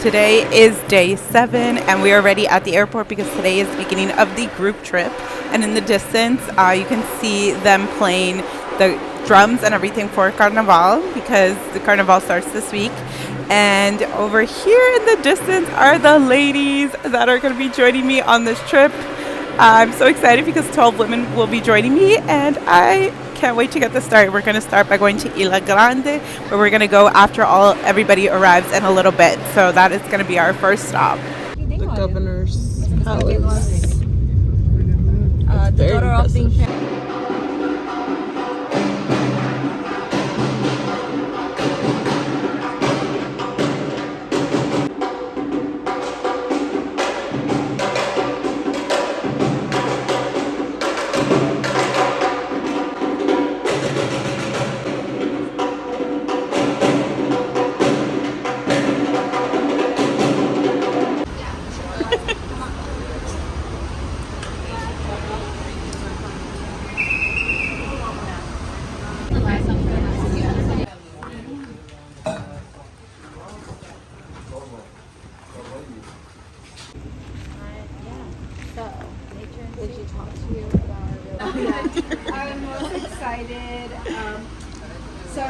Today is day 7 and we are already at the airport because today is the beginning of the group trip, and in the distance you can see them playing the drums and everything for Carnaval because the Carnaval starts this week. And over here in the distance are the ladies that are going to be joining me on this trip. I'm so excited because 12 women will be joining me, and I can't wait to get this started. We're going to start by going to Ilha Grande, where we're going to go after everybody arrives in a little bit. So that is going to be our first stop. The governor's palace. The daughter of the I'm most excited. So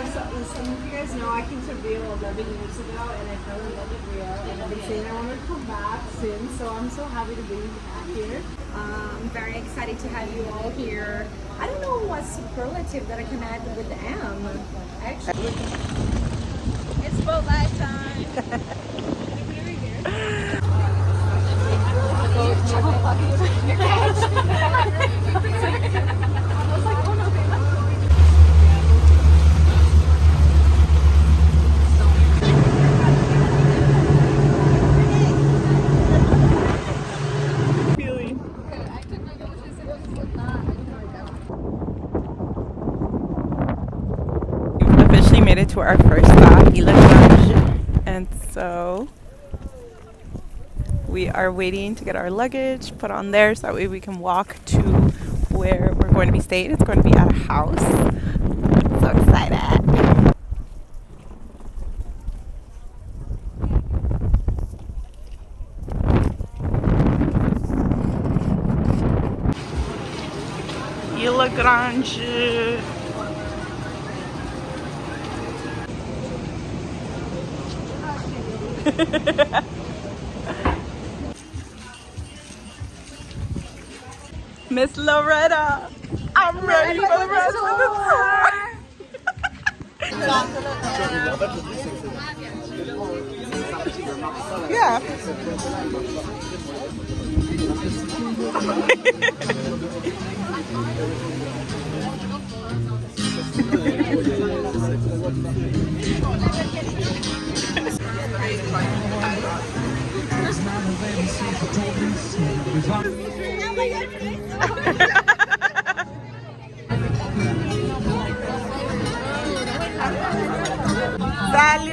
some of you guys know I came to Rio 11 years ago and I fell in love with Rio, and I've been saying I want to come back soon, so I'm so happy to be back here. I'm very excited to have you all here. I don't know what superlative that I can add with the M. Actually, it's boat life time. We've officially made it to our first stop, Ilha Grande, and so we are waiting to get our luggage put on there so that way we can walk to where we're going to be staying. It's going to be at a house. I'm so excited. Ilha Grande. Miss Loretta, I'm ready for the rest of the tour. Yeah. Salud!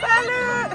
Salud!